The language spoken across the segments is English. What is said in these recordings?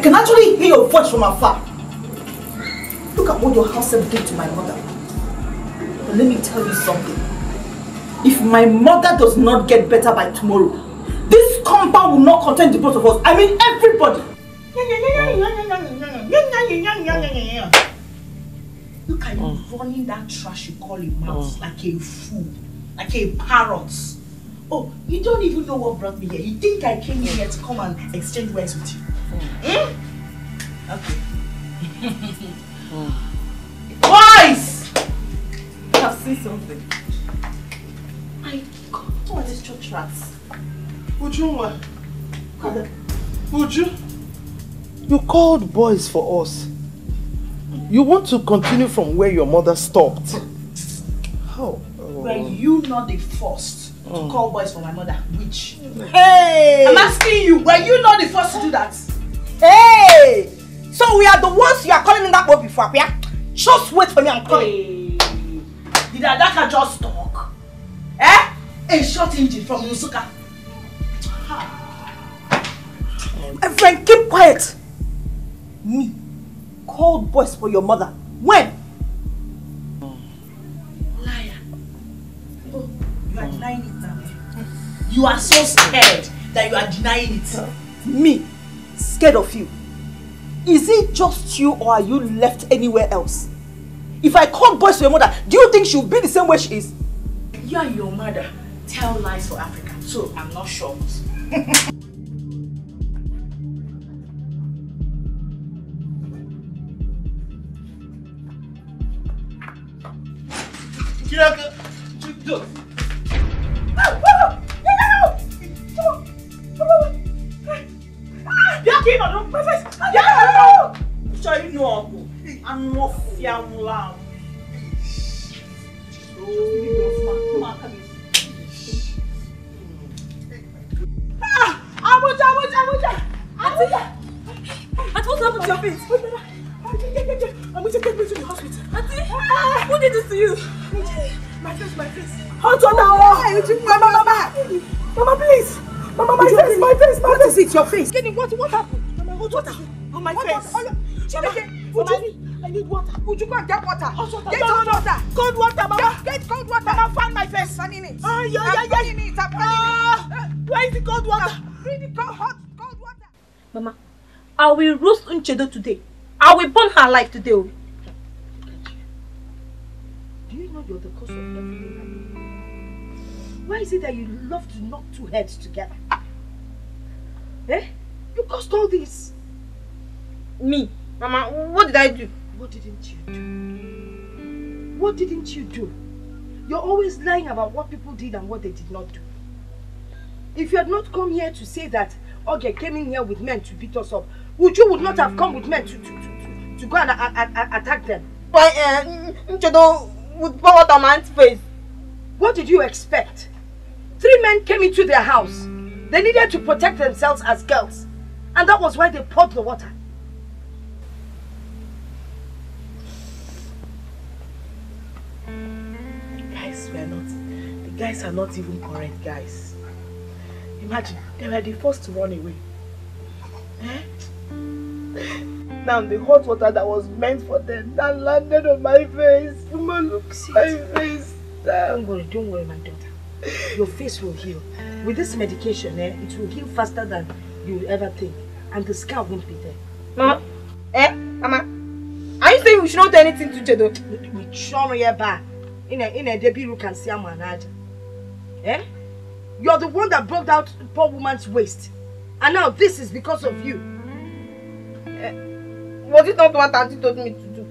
can actually hear your voice from afar. Look at what your house did to my mother. But let me tell you something. If my mother does not get better by tomorrow, this compound will not contain the both of us. I mean everybody. Look at you running that trash you call a mouse like a fool, like a parrot. Oh, you don't even know what brought me here. You think I came here to come and exchange words with you? Okay. Boys! I have seen something. My God, what are these church rats? Would you what? Would you? You called boys for us. You want to continue from where your mother stopped. How? Were you not the first to call boys for my mother? Which? Hey! I'm asking you, were you not the first to do that? Hey! So we are the ones you are calling in that boy before, yeah? Just wait for me, I'm coming. Hey. Did Adaka just talk? Eh? A short engine from Nusuka. My friend, keep quiet. Me called boys for your mother. When? Liar. Oh, you are denying it now. You are so scared that you are denying it. Me? Scared of you? Is it just you or are you left anywhere else? If I call boys for your mother, do you think she'll be the same way she is? You and your mother tell lies for Africa, so I'm not shocked. Your face. What happened? Mama, hot water on my face. Mama, I need water. Would you go and get water? Hot water. Get cold water. Cold water, Mama. Get cold water. Mama, fan my face. I'm fanning it. I'm fanning it. Where is the cold water? Bring the cold water. Mama, I will roast Ini Edo today. I will burn her alive today. Do you know you're the cause of everything? Why is it that you love to knock two heads together? Eh? You caused all this. Me? Mama, what did I do? What didn't you do? What didn't you do? You're always lying about what people did and what they did not do. If you had not come here to say that Oge came in here with men to beat us up, would not have come with men to go and attack them? Why, Ini Edo would pour water on my aunt's face. What did you expect? 3 men came into their house. They needed to protect themselves as girls. And that was why they poured the water. Guys, the guys are not even correct, guys. Imagine, they were the first to run away. Eh? Now the hot water that was meant for them, that landed on my face. Mama, look, my face. Don't worry, my daughter. Your face will heal. With this medication, it will heal faster than you will ever think. And the scar won't be there. Mama? Mama? Are you saying we should not do anything to Ini Edo? We should not in a debut can see a manager. Eh? You're the one that broke out the poor woman's waist. And now this is because of you. Was it not what Auntie told me to do?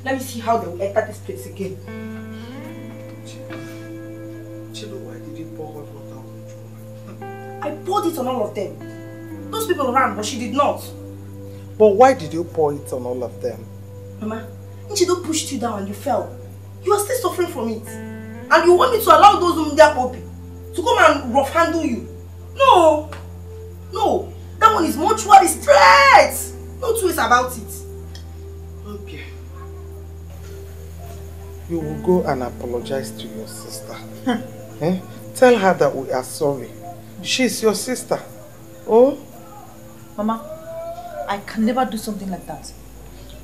Let me see how they will enter this place again. Chilo, why did you pour hot water on the floor? I poured it on all of them. Those people ran, but she did not. But why did you pour it on all of them? Mama, Ini Edo pushed you down and you fell. You are still suffering from it. And you want me to allow those Umdiapopi to come and rough handle you? No. No. That one is mortuary straight. No two ways about it. Okay. you will go and apologize to your sister. Eh? Tell her that we are sorry. She's your sister. Oh? Mama, I can never do something like that.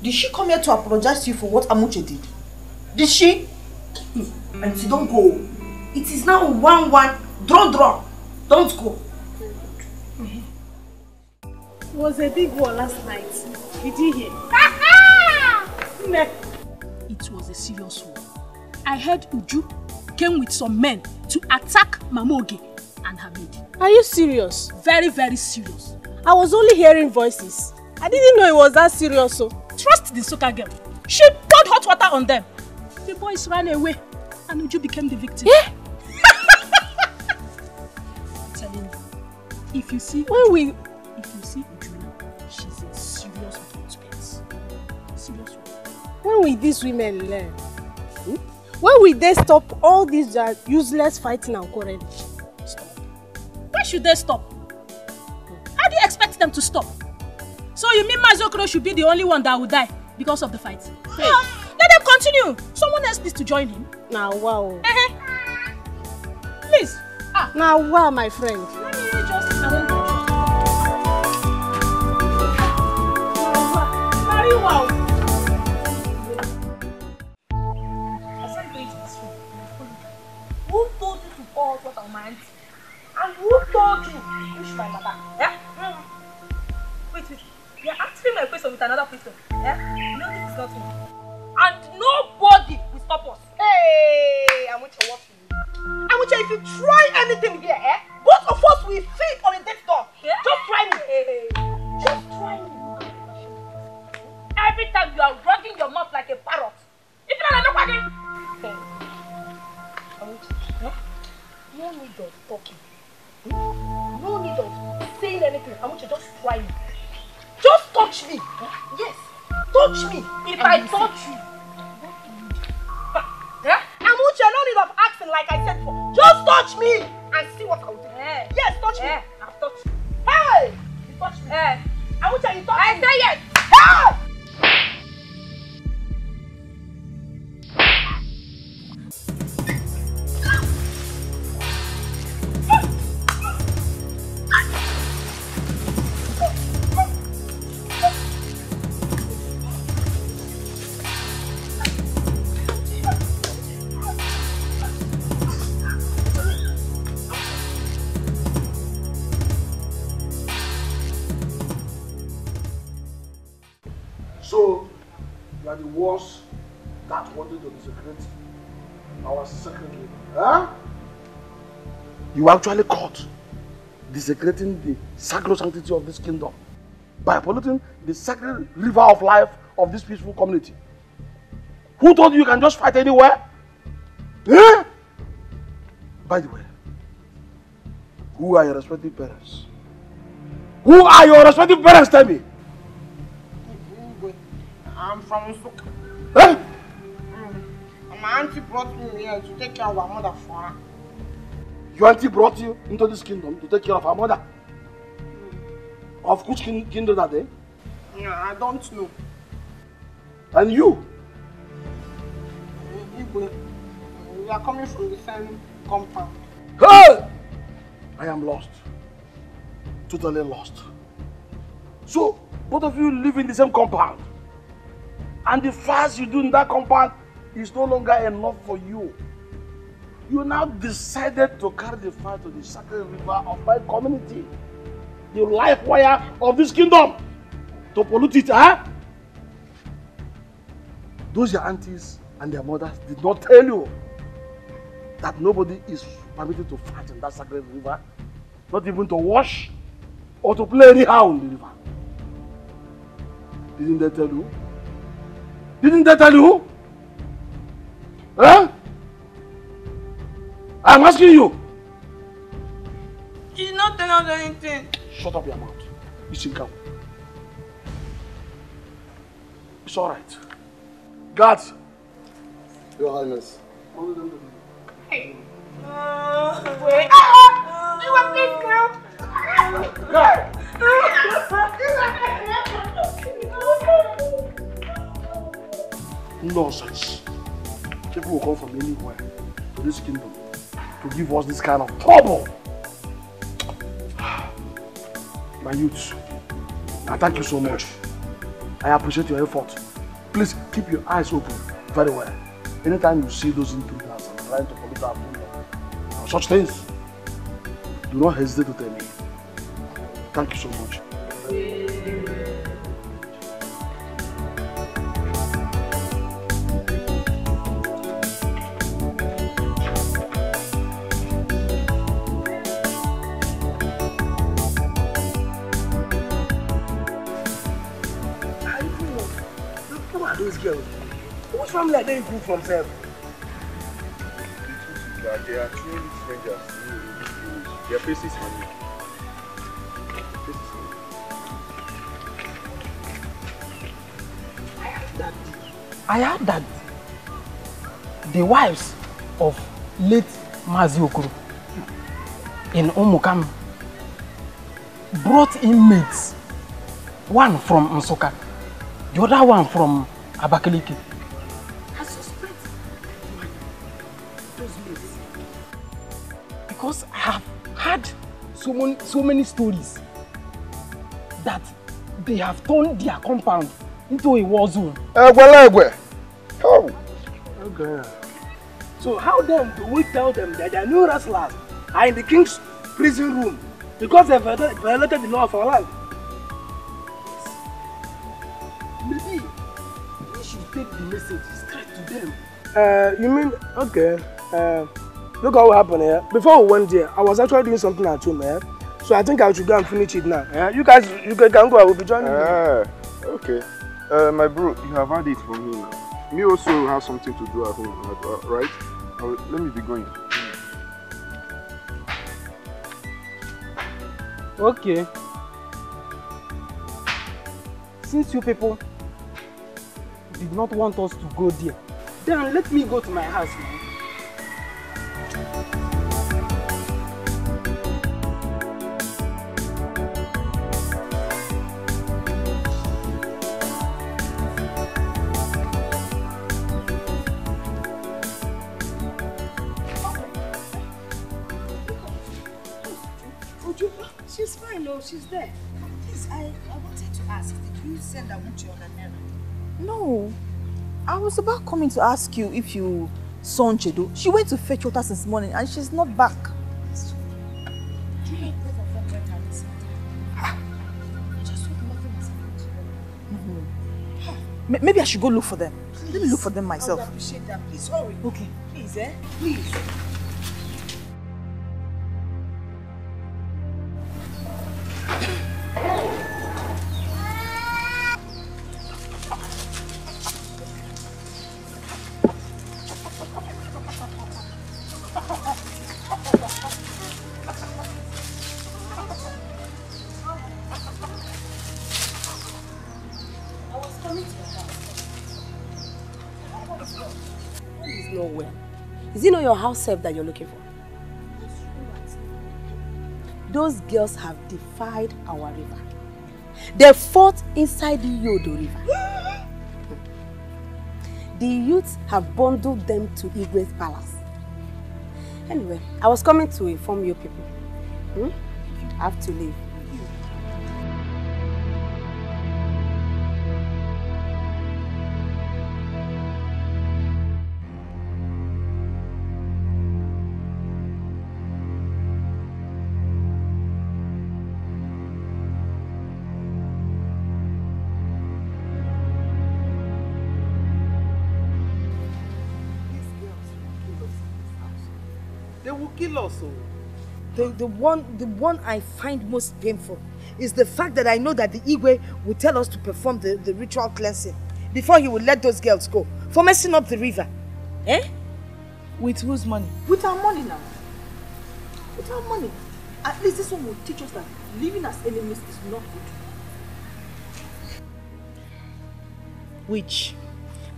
Did she come here to apologize to you for what Amuche did? Did she? Auntie, don't go. It is now 1-1. Draw. Don't go. It was a big war last night. Did you hear? It was a serious war. I heard Uju came with some men to attack Mamoge and her maid. Are you serious? Very, very serious. I was only hearing voices. I didn't know it was that serious. So. Trust the Soka girl. She poured hot water on them. The boys ran away and Uju became the victim. Yeah? I'm telling you, if you see Uju now, she's in serious consequence. Serious. When will these women learn? When will they stop all this useless fighting and quarreling? Stop. Why should they stop? How do you expect them to stop? So you mean Mazokro should be the only one that will die because of the fight? Hey. Let them continue. Someone else needs to join him. Now wow. Please. Now wow, my friend. Let me just very wow. Who told you to pour hot water on my auntie? And who told you to push my mother? Yeah? Wait. You're answering my question with another question. Yeah? No, this is not me. And nobody will stop us. Hey, Amuche, what for you? Amuche, if you try anything here, both of us will sit on a dead door. Yeah? Just try me. Just try me. Every time you are running your mouth like a parrot. If you don't know what Amuche, no need of talking. No need of saying anything. Amuche, just try me. Just touch me. Yes. Touch me. If I touch you, what do you do? Amuche, no need of asking like I said before. Just touch me and see what I'll do. Yes, touch me. I've touched you. Hey! You touch me. Amuche, you touch me. I say yes. Hey! So, you are the ones that wanted to desecrate our sacred river. Huh? You actually caught desecrating the sacred sanctity of this kingdom by polluting the sacred river of life of this peaceful community. Who told you can just fight anywhere? Eh? By the way, who are your respective parents? Who are your respective parents, tell me? I'm from Nsukka. Eh? My auntie brought me here to take care of our mother for her. Your auntie brought you into this kingdom to take care of her mother? Of which kingdom are they? Yeah, I don't know. And you? We are coming from the same compound. Hey! I am lost. Totally lost. So, both of you live in the same compound. And the fast you do in that compound is no longer enough for you. You now decided to carry the fire to the sacred river of my community. The life wire of this kingdom. To pollute it, huh? Those your aunties and their mothers did not tell you that nobody is permitted to fight in that sacred river. Not even to wash or to play anyhow in the river. Didn't they tell you? Didn't they tell you? Huh? I'm asking you. She did not tell us anything. Shut up your mouth. Listen, come. It's alright. Guards. Your Highness. Hey. Wait. You want this girl? Nonsense. People will come from anywhere to this kingdom to give us this kind of trouble. My youths, I thank you so much. I appreciate your effort. Please keep your eyes open very well. Anytime you see those intruders and trying to pollute our kingdom, or such things, do not hesitate to tell me. Thank you so much. Which family are they improved from, sir? They are truly strangers in this village. Their faces are new. I heard that the wives of late Mazi Okoro in Omukam brought inmates, one from Nsoka, the other one from Abakaliki. I suspect those mates. Because I have heard so many stories that they have turned their compound into a war zone. How? Okay. So how then do we tell them that their new wrestlers are in the king's prison room because they violated the law of our land? Maybe we should take the message straight to them. You mean, okay, look how what happened here. Before we went there, I was actually doing something at home, so I think I should go and finish it now. You guys, you can go, I will be joining you. Okay. My bro, you have had it from me now. Me also have something to do at home, right? Let me be going. Okay. Since you people did not want us to go there, then let me go to my house now. She's fine, no, she's there. Please, I wanted to ask, did you send Amuchi on an errand? No. I was about coming to ask you if you saw Nchedo. She went to fetch water since morning and she's not back. Do you know both of them went at the same time? I just hope nothing has happened to them. Maybe I should go look for them. Let me look for them myself. I would appreciate that. Please, hurry. Okay. Please, Please. Is it not your house help that you're looking for? Those girls have defied our river. They fought inside the Yodo River. The youths have bundled them to Igwe's palace. Anyway, I was coming to inform you people. I have to leave. They will kill us. The one I find most painful is the fact that I know that the Igwe will tell us to perform the ritual cleansing before he will let those girls go for messing up the river. With whose money? With our money now. With our money. At least this one will teach us that living as enemies is not good. Witch,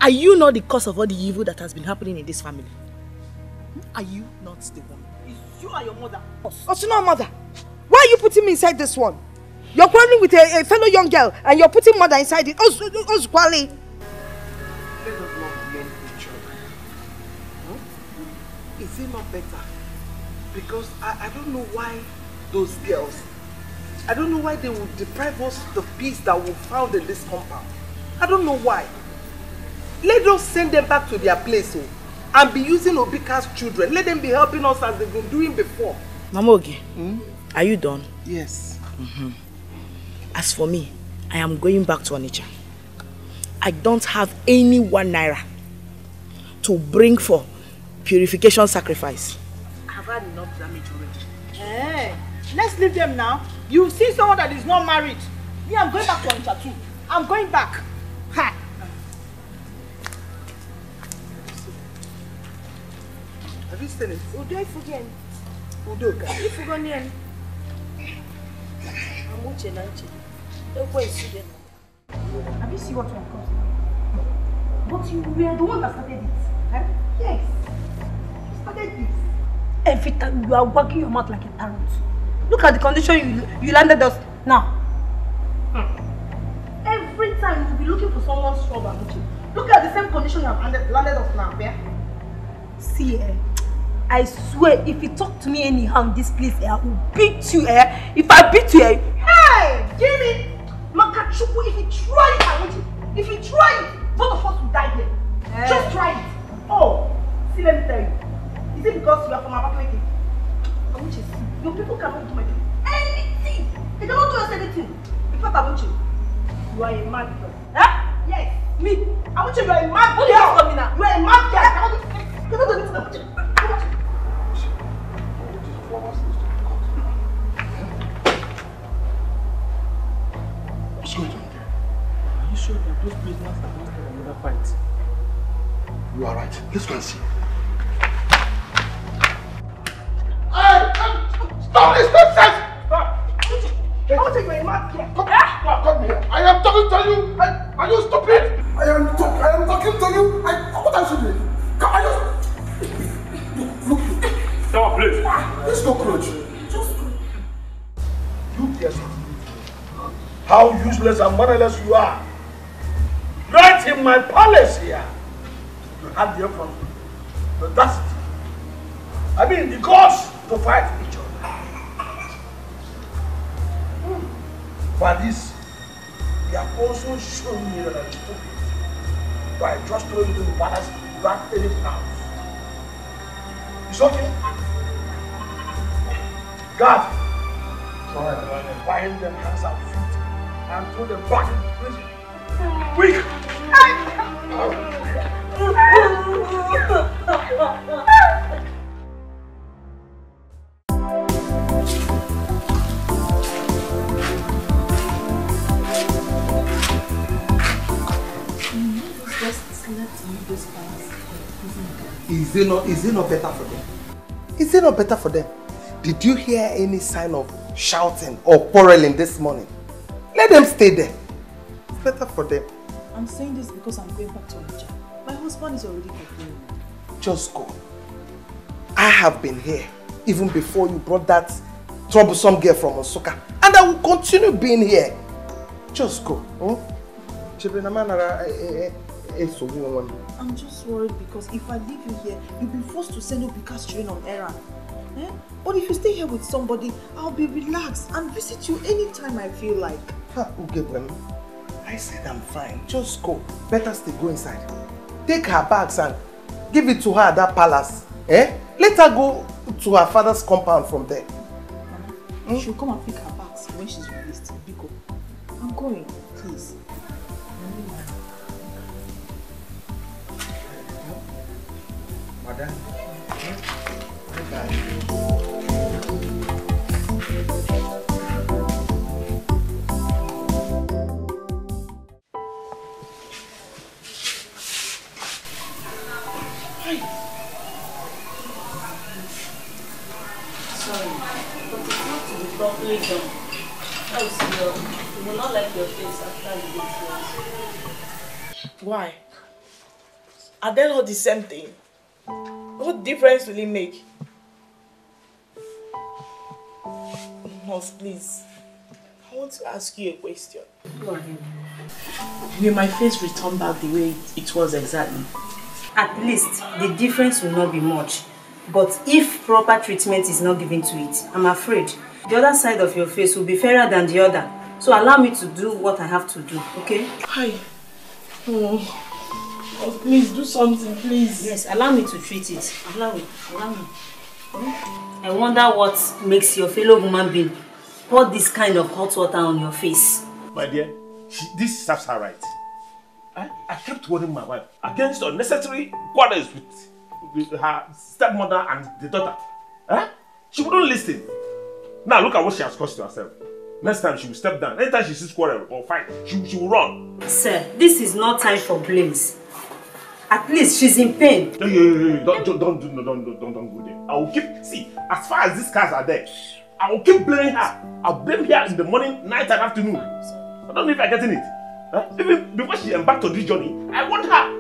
are you not the cause of all the evil that has been happening in this family? Are you not the one? You are your mother. Also not mother. Why are you putting me inside this one? You're quarreling with a fellow young girl and you're putting mother inside it. Osquali. Let us not blame each other. Is it not better? Because I don't know why those girls, I don't know why they would deprive us of the peace that we found in this compound. I don't know why. Let us send them back to their place and be using Obika's children. Let them be helping us as they've been doing before. Mamogi, are you done? Yes. As for me, I am going back to Onitsha. I don't have any 1 naira to bring for purification sacrifice. I've had enough damage already. Hey, let's leave them now. You see someone that is not married. Me, I'm going back to Onitsha too. I'm going back. Ha! Have you seen it? Udo ifugen. Udo ka. Ifugonien. Amuche nanche. Ekwe isugen. Have you seen what one comes? But you were the one that started it. Eh? Yes. You started this. Every time you are working your mouth like a parrot. Look at the condition you landed us now. Every time you'll be looking for someone's trouble. Look at the same condition you have landed us now. Yeah? See, I swear, if you talk to me anyhow in this place, I will beat you. If I beat you, hey, Jimmy, Makachuku, if you try it, I want you. If you try it, both of us will die here. Just try it. Oh, see, let me tell you. Is it because you are from Abakaliki? I want you to see. Your people cannot do anything. They cannot do us anything. In fact, I want you. You are a mad girl. Huh? Yes, me. I want you. You are a mad girl. You are a mad girl. You cannot do anything. I want you. Are you sure that those prisoners are not in another fight? You are right. Let's go and see. Stop this nonsense! I want you. You are a mad girl. Come here. I am talking to you. Are you stupid? I am talking to you. What are you doing? Come on, look. Stop, please. This cockroach. You guess how useless and mannerless you are. Right in my palace here. You had the audacity. I mean, the gods to fight each other. But this, they have also shown me that I'm stupid. By just throwing into the palace without any grounds. It's okay. God, bind them hands and feet and throw them back into prison. Quick! Is it not better for them? Is it not better for them? Did you hear any sign of shouting or quarreling this morning? Let them stay there. It's better for them. I'm saying this because I'm going back to Naija. My husband is already complaining. Just go. I have been here even before you brought that troublesome girl from Nsukka, and I will continue being here. Just go. I'm just worried because if I leave you here, you'll be forced to send Obika's train on errand. But if you stay here with somebody, I'll be relaxed and visit you anytime I feel like. I said I'm fine. Just go. Better stay. Go inside. Take her bags and give it to her at that palace. Let her go to her father's compound from there. She'll come and pick her bags when she's released. Biko, I'm going, please. Madam. Properly done. You will not like your face after you get yours. Why? Are they not the same thing? What difference will it make? Nurse, please. I want to ask you a question. Go ahead. Will my face return back the way it was exactly? At least the difference will not be much. But if proper treatment is not given to it, I'm afraid the other side of your face will be fairer than the other. So allow me to do what I have to do, okay? Hi. Oh, please do something, please. Yes, allow me to treat it. Allow me. I wonder what makes your fellow human being pour this kind of hot water on your face. My dear, this serves her right. I kept warning my wife against unnecessary quarrels with her stepmother and the daughter. She wouldn't listen. Now look at what she has caused to herself. Next time she will step down. Anytime she sees quarrel or fight, she will run. Sir, this is not time for blames. At least she's in pain. Hey, don't go there. I will keep, see, as far as these cars are there, I will keep blaming her. I'll blame her in the morning, night and afternoon. I don't know if I'm getting it. Even before she embarked on this journey, I want her.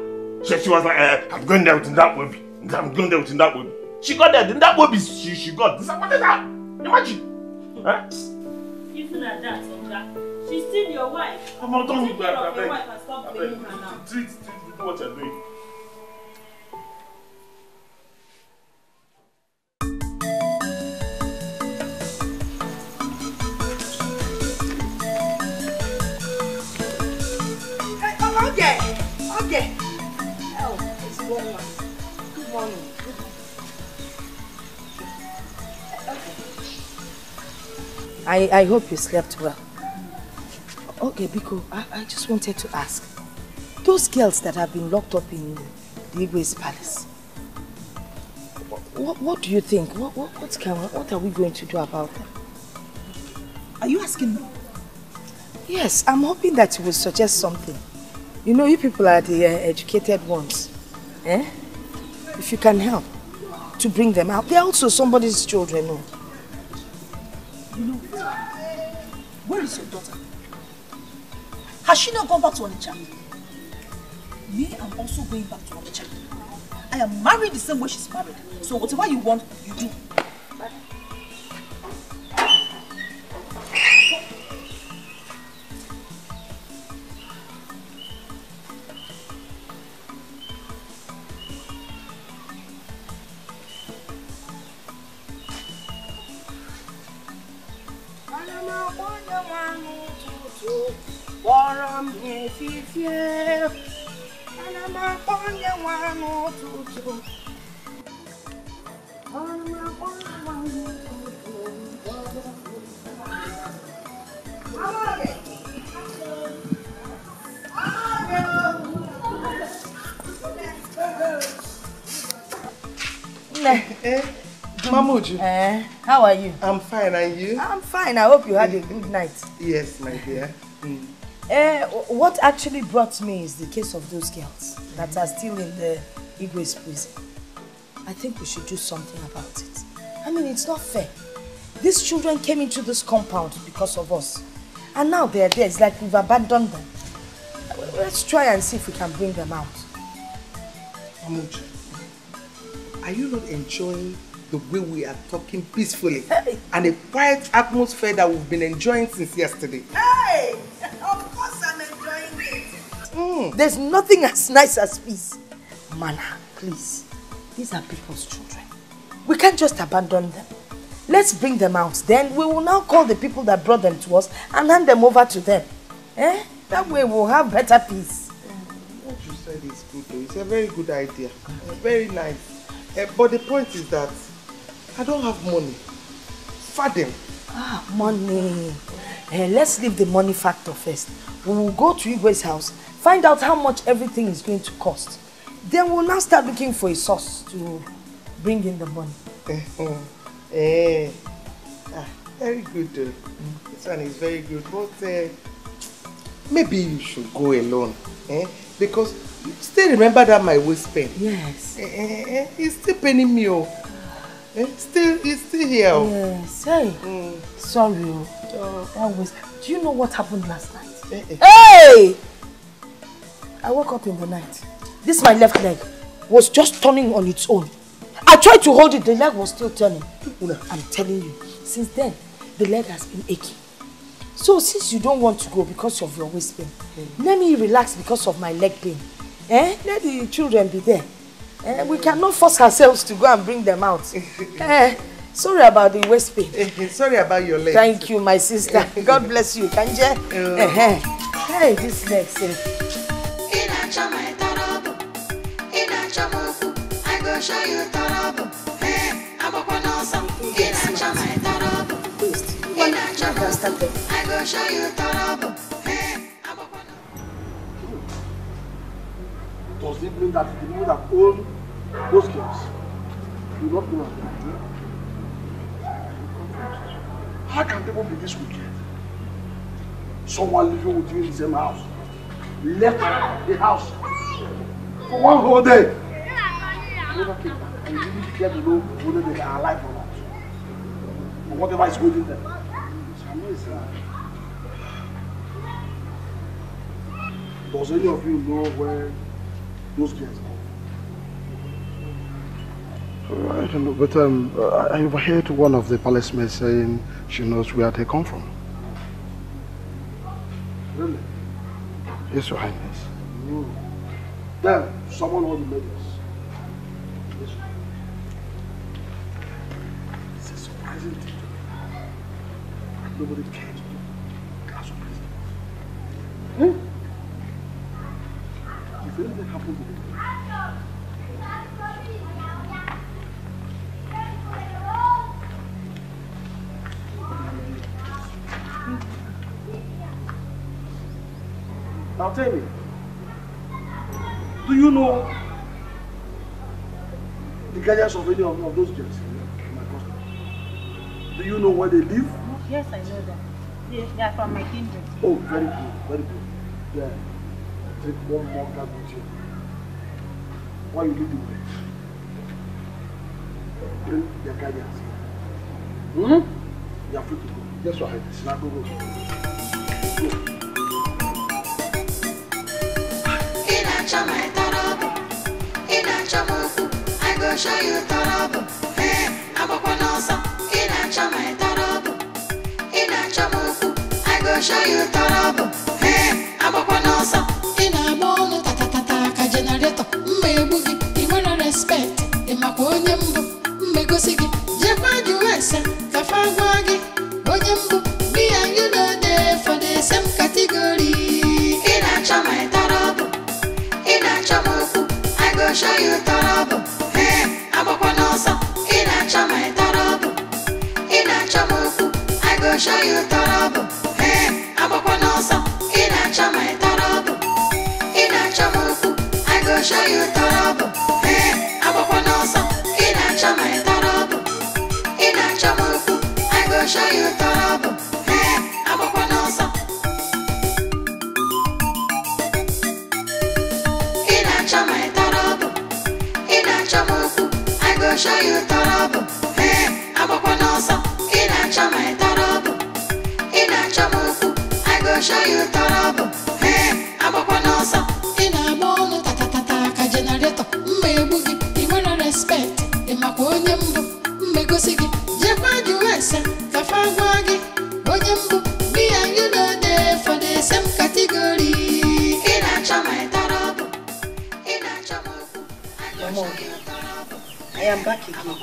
She was like, I'm going there with that baby. I'm going there with that baby. She got there, then that baby she got disappointed her. Imagine. Even at that, she's still your wife. I'm not done with that. Your wife and stop blaming her now. Treat, do what you're doing. Okay. Oh, it's one. Good morning. I hope you slept well. Okay, Biko, I just wanted to ask. Those girls that have been locked up in the Igwe's palace, what do you think? What are we going to do about them? Are you asking me? Yes, I'm hoping that you will suggest something. You know, you people are the educated ones. If you can help to bring them out. They're also somebody's children. No? You know, where is your daughter? Has she not gone back to Onitsha? Me, I'm also going back to Onitsha. I am married the same way she's married. So whatever you want, you do. Mamuju. How are you? I'm fine, and you? I'm fine. I hope you had a good night. Yes, my dear. What actually brought me is the case of those girls that are still in the Igwe's prison. I think we should do something about it. I mean, it's not fair. These children came into this compound because of us. And now they're there. It's like we've abandoned them. Let's try and see if we can bring them out. Mamuju, are you not enjoying the way we are talking peacefully and a quiet atmosphere that we've been enjoying since yesterday? Hey! Of course I'm enjoying it. There's nothing as nice as peace. Mana, please. These are people's children. We can't just abandon them. Let's bring them out. Then we will now call the people that brought them to us and hand them over to them. That way we'll have better peace. What you said is good though. It's a very good idea. Very nice. But the point is that I don't have money. Fadim. Money. Let's leave the money factor first. We will go to Igwe's house, find out how much everything is going to cost. Then we'll now start looking for a source to bring in the money. Very good though. This one is very good. But maybe you should go alone. Because you still remember that my waist pain? Yes. It's still paining me. It's still here. Yes. Hey. Sorry. Do you know what happened last night? Hey! I woke up in the night. This my left leg was just turning on its own. I tried to hold it, the leg was still turning. I'm telling you, since then, the leg has been aching. So since you don't want to go because of your waist pain, let me relax because of my leg pain. Let the children be there. We cannot force ourselves to go and bring them out. Sorry about the waist pain. Sorry about your leg. Thank you, my sister. God bless you. Kanje. Hey, this next. I go show you Torobo. Hey, I'm up on awesome. I go show you Torobo. Hey, I'm up on. Does it mean that the people that own those girls do not know what they are doing? How can people be this wicked? Someone living with you in the same house left the house for one whole day. Never came back. And you really care to know whether they are alive or not. Or whatever is holding them. It's amazing. Does any of you know where those girls are? I don't know, but I overheard one of the policemen saying she knows where they come from. Really? Yes, Your Highness. Then, someone will be us. It's a surprising thing. Nobody cares to class of prisoners. If anything happens to them, now tell me, do you know the guardians of any of those girls in my custody? Do you know where they live? Yes, I know that. Yes, they are from my kindred. Oh, very good, very good. Yeah. Take one more card with you. Why you leave the way? Bring their guardians here. You are free to go. Yes, Your Highness. Now go. I go show you Torobo. Hey, I'm up on awesome. I go show you Torobo. Hey, I'm up on awesome. In a mono tata generator. Mmebugi, you respect. In my ponyambo, Megosigi, Japan US, Kafawagi, Onyambo. Me and you know there for the same category. In a chama Torobo. In a chamoku, I go show you Torobo. Hey, I'm up on awesome. In a chama Torobo. In a chamoku, I go show you Torobo. Hey, I'm up on awesome. In a chama Torobo. In a chamoku, I go show you Torobo. Hey, I'm up on awesome. In a chama Torobo. In a chamoku, I go show you Torobo. Hey, I'm up on awesome. I go show you Torobo. Hey, I'm up on awesome. In a chama Torobo. In a chamoku, I go show you Torobo. Hey, I'm up on awesome. In a mono tata generator. Mmebugi, you respect. In my ponyambo, Megosigi, Japan US, Kafawagi, Onyambo. Me and you know there for the same category. In a chama Torobo. In a chamoku, I go show you Torobo. I am back again.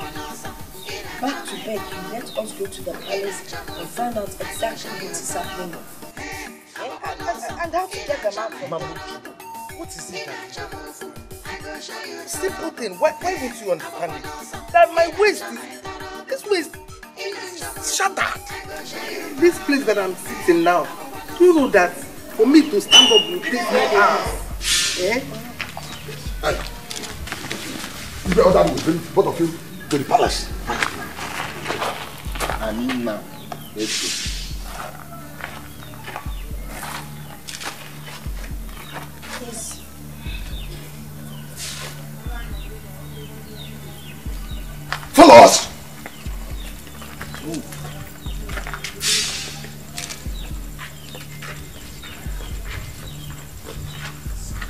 Back to beg you, let us go to the palace and find out exactly what is happening. And how to get them out from Mamu, what is it that simple thing, why won't you understand it? That my waist is shattered. This place that I'm sitting now, do you know that for me to stand up will take me hours? You better order me, bring both of you to the palace. Anina, let's go. Yes. Follow us!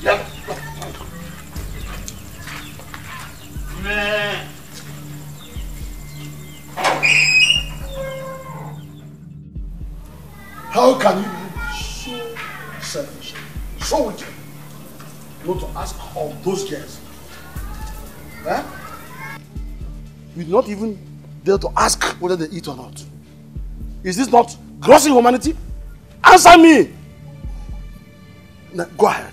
Yeah. How can you be so selfish, so wicked, not to ask of those girls Eh? You did not even dare to ask whether they eat or not. Is this not gross inhumanity? Answer me! Now, go ahead.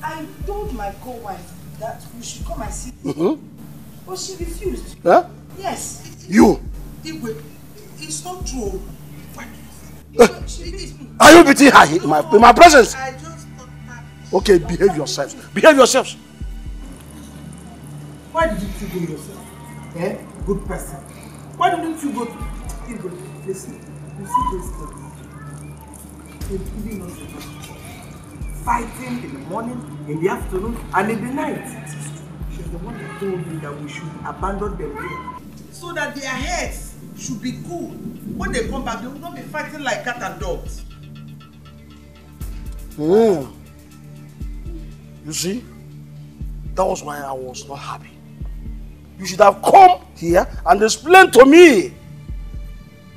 I told my co-wife that we should come and see. But she refused. Huh? Yes. You? Igwe, it's not true. She beat me. Are you beating her in my presence? I just okay, behave yourselves. Behave yourselves. Why did you go yourself? Eh? Good person. Why didn't you go to Igwe? Listen, you see those things. They're giving us the fighting in the morning, in the afternoon, and in the night. She's the one that told me that we should abandon them here. So that their heads should be cool. When they come back, they will not be fighting like cat and dogs. You see, that was why I was not happy. You should have come here and explained to me.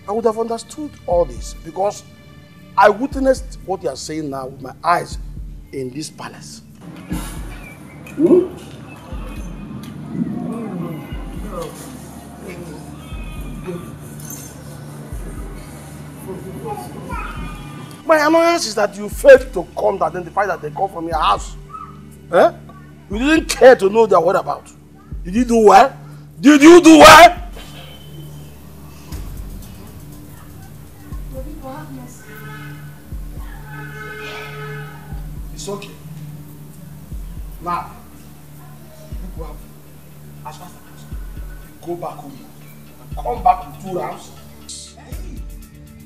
I would have understood all this because I witnessed what you are saying now with my eyes in this palace. My annoyance is that you failed to come to identify that they come from your house. Eh? You didn't care to know their whereabouts. Did you do well? Did you do well? It's okay. Now, you go out as fast as possible. Go back home and come back with 2 rounds.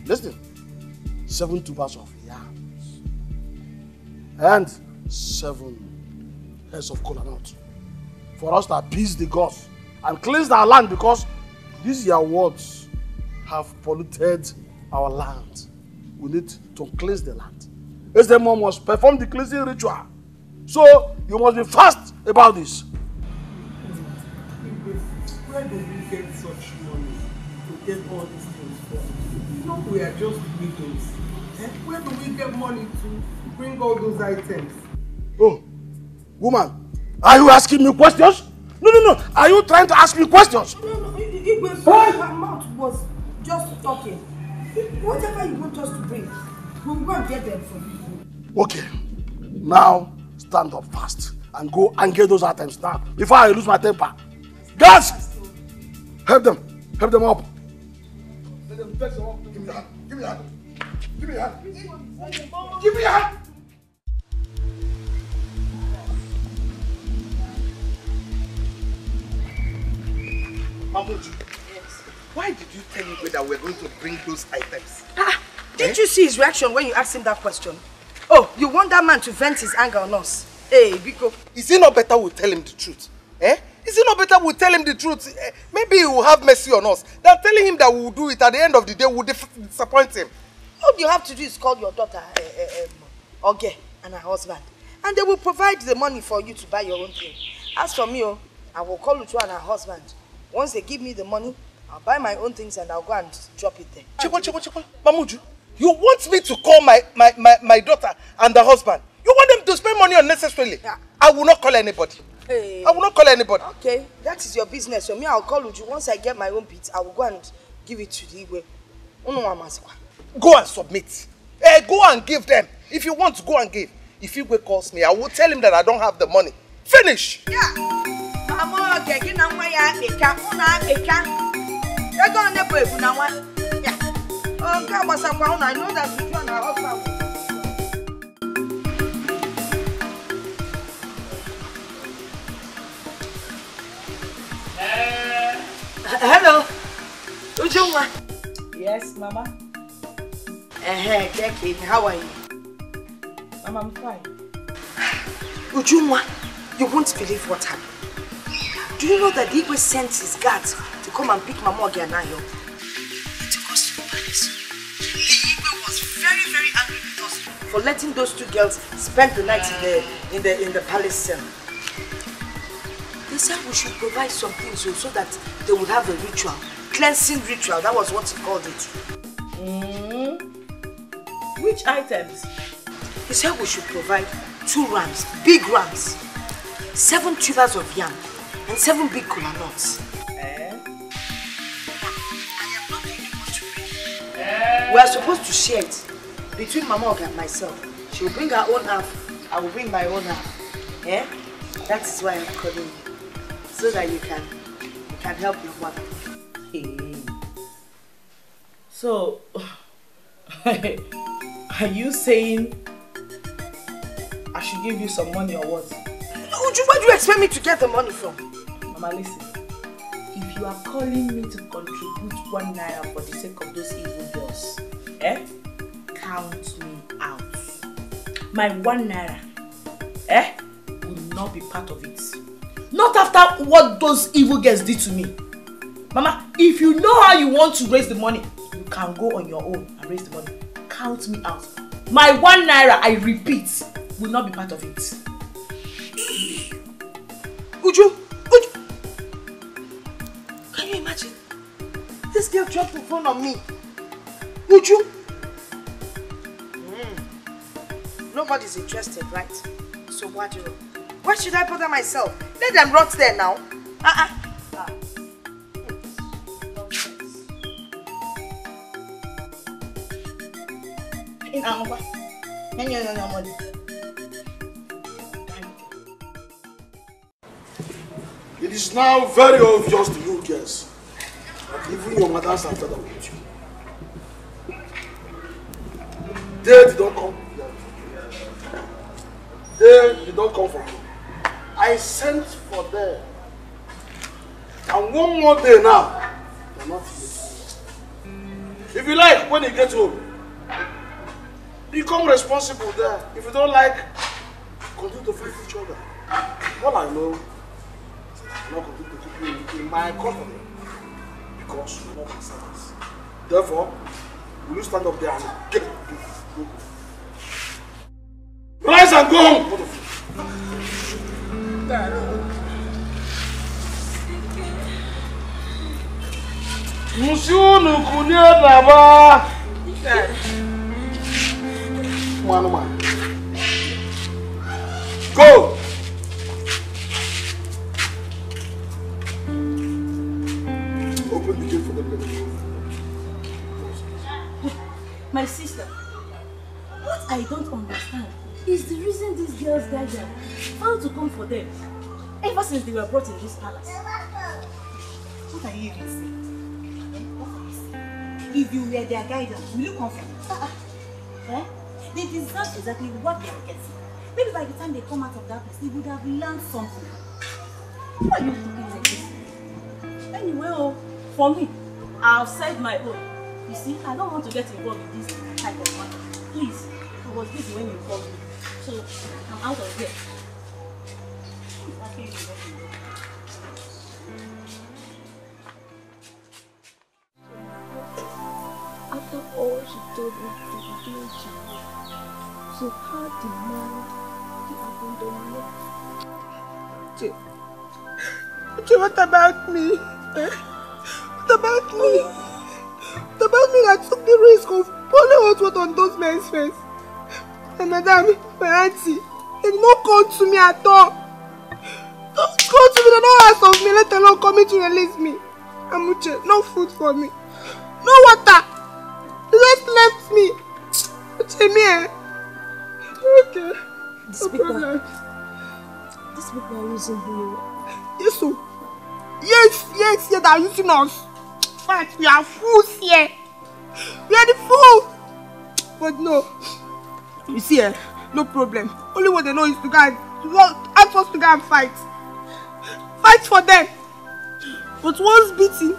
Listen, 7 tubers of yams and 7 heads of kola nut for us to appease the gods and cleanse our land because these your words have polluted our land. We need to cleanse the land. Esdemo must perform the cleansing ritual. So you must be fast about this. Where do we get such money to get all these things from? You know we are just widows. Where do we get money to bring all those items? Oh, woman, are you asking me questions? No. Are you trying to ask me questions? No. Her mouth was just talking. Whatever you want us to bring, we'll go and get them for you. Okay. Now, stand up fast and go and get those items now before I lose my temper. Guys! Help them. Help them up. Let them fetch them up. Give me your hand. Give me your hand. Give me your hand. Give me your hand. Mamuju, yes. Why did you tell me that we're going to bring those items? Didn't you see his reaction when you asked him that question? Oh, you want that man to vent his anger on us? Hey, Biko. Is it not better we tell him the truth? Eh? Is it not better we tell him the truth? Maybe he will have mercy on us. Than telling him that we will do it at the end of the day will disappoint him. All you have to do is call your daughter, Oge, and her husband. And they will provide the money for you to buy your own thing. As for me, I will call Uchu and her husband. Once they give me the money, I'll buy my own things and I'll go and drop it there. Chico, Mamuju, you want me to call my daughter and the husband? You want them to spend money unnecessarily? Yeah. I will not call anybody. Hey. I will not call anybody. Okay, that is your business. So me, I'll call Uju. Once I get my own bits, I will go and give it to the Igwe. Go and submit. Go and give them. If you want to go and give. If Igwe calls me, I will tell him that I don't have the money. Finish. Yeah. Okay, I know that you and her husband. Hello. Ujunwa. Yes, Mama. Dikeh, how are you? Mama, I'm fine. Ujunwa, you won't believe what happened. Do you know that Igwe sent his guards to come and pick Mama Oge and Ayo? He took us to the palace. Igwe was very, very angry with us for letting those 2 girls spend the night in the palace cell. They said we should provide some things so that they would have a ritual. Cleansing ritual, that was what he called it. Which items? He said we should provide 2 rams, big rams. 7 tubers of yam and 7 big kola nuts. We are supposed to share it between Mama Oga and myself. She will bring her own half, I will bring my own half. That is why I'm calling you. So that you can help your mother. Hey. So, are you saying I should give you some money or what? Uju, where do you expect me to get the money from? Mama, listen. If you are calling me to contribute 1 naira for the sake of those evil girls, count me out. My 1 naira, will not be part of it. Not after what those evil girls did to me. Mama, if you know how you want to raise the money, you can go on your own and raise the money. Count me out. My 1 naira, I repeat, will not be part of it. Uju! Can you imagine? This girl dropped the phone on me. Uju! Nobody's interested, right? So what do you? Why should I bother myself? Let them rot there now. It is now very obvious to you girls that even your mothers are fed up with you. They did not come. They did not come for me. I sent for them. And one more day now, they're not here. If you like, when you get home, become responsible there. If you don't like, continue to fight each other. All I know, I'm not going to keep you in my company because you're not my servants. Therefore, will you stand up there and get it? Rise and go home, both of you. Musiunu kunye daba. Man. Go. Open the gate for them. My sister, what I don't understand is the reason these girls Naija failed to come for them ever since they were brought in this palace. What are you even saying? If you were their guidance, will you come for them? They deserve exactly what they are getting. Maybe by the time they come out of that place, they would have learned something. Why are you looking like this? Anyway, for me, I've said my own. You see, I don't want to get involved in this type of matter. Please, I was busy when you called me. So, I'm out of here. After all she told me to be doing to me, so how did man he abandoned me? What about me? What about me? What about me that took the risk of pouring hot water on those men's face? And madam, my auntie, they did not come to me at all. Don't come to me, they don't ask of me, let alone coming to release me. Amuche, no food for me, no water. They just left me. Okay. These people are using you. Yes, they are using us. In fact, we are fools here. We are the fools. But no. You see, no problem. Only what they know is to go and ask us to go and fight. Fight for them. But once beaten,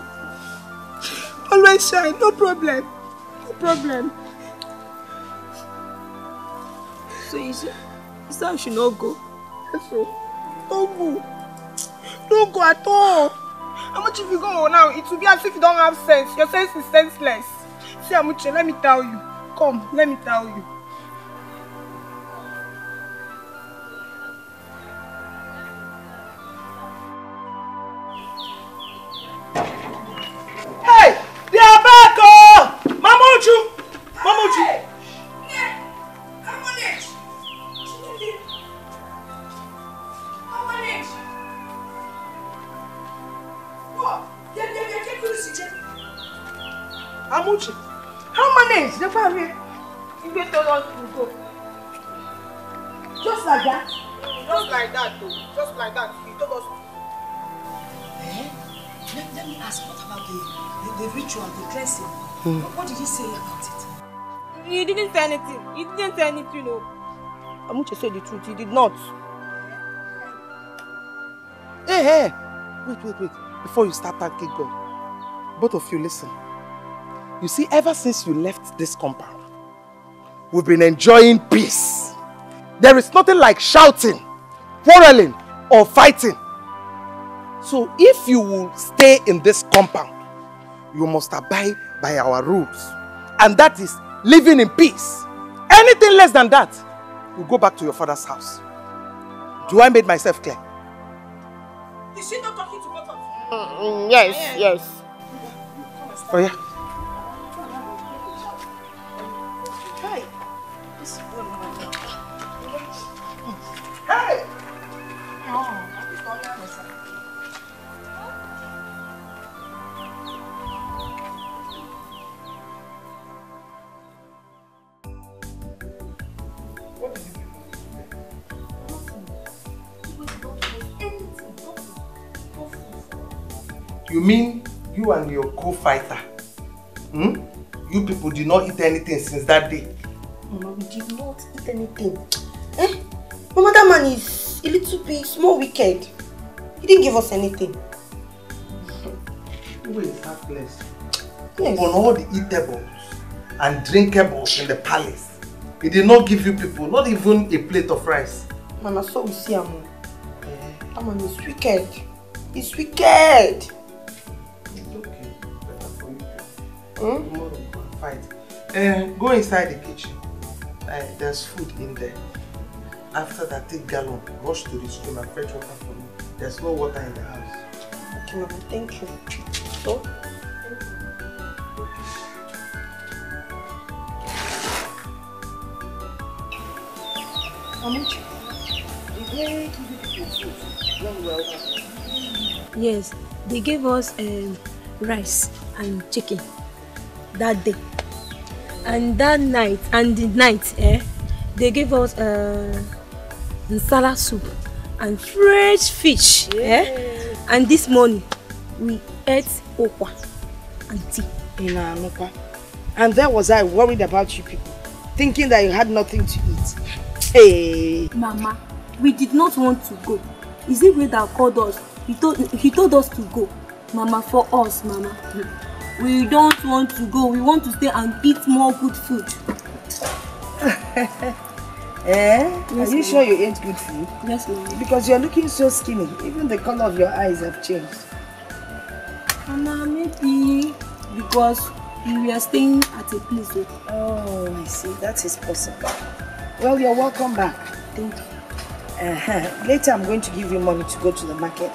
always shine. No problem. No problem. So you say I should not go? Yes, so. Don't go. Don't go at all. How much if you go now? It will be as if you don't have sense. Your sense is senseless. See, Amuche, let me tell you. Come, let me tell you. Hey! They are back! Oh! Mamuchu! Hey! Yeah! Come on in! Come on in! Amuchi. How managed? The family. You get told us to go. Just like that? Just like that, though. Just like that. He told us. Let me ask, what about the ritual, the dressing? What did he say about it? He didn't say anything. He didn't say anything, no. Amuche said the truth. He did not. Hey. Wait. Before you start thanking God, both of you listen. You see, ever since you left this compound, we've been enjoying peace. There is nothing like shouting, quarreling, or fighting. So if you will stay in this compound, you must abide by our rules. And that is living in peace. Anything less than that, you go back to your father's house. Do I make myself clear? Is she not talking to both of you? Yes. Oh yeah. Hi. Hey! You mean you and your co-fighter? You people did not eat anything since that day? Mama, we did not eat anything. Mama, that man is a little bit small wicked. He didn't give us anything. Who is heartless? Yes. On all the eatables and drinkables in the palace, he did not give you people, not even a plate of rice. Mama, so we see him. That man is wicked. He's wicked. Tomorrow we go and fight. Go inside the kitchen. There's food in there. After that, take gallon, rush to the stream and fetch water for me. There's no water in the house. Okay, Mama, thank you. So? Yes, they gave us rice and chicken that day. And that night, they gave us nsala soup and fresh fish. And this morning, we ate okwa and tea. And there was I worried about you people, thinking that you had nothing to eat. Hey! Mama, we did not want to go. Is it way that called us? He told us to go. Mama, for us, Mama. We don't want to go. We want to stay and eat more good food. Yes, are you sure you ate good food? Yes, Mama. Because you're looking so skinny. Even the color of your eyes have changed. Mama, maybe because we are staying at a place. Oh, I see. That is possible. Well, you're welcome back. Thank you. Later, I'm going to give you money to go to the market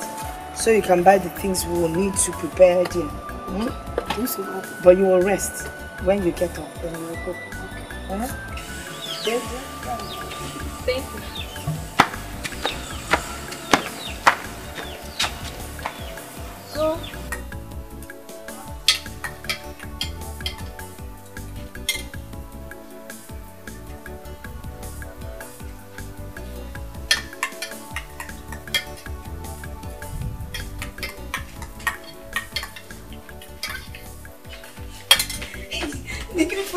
so you can buy the things we will need to prepare dinner. But you will rest when you get up. Then you will go. Okay. Thank you. So,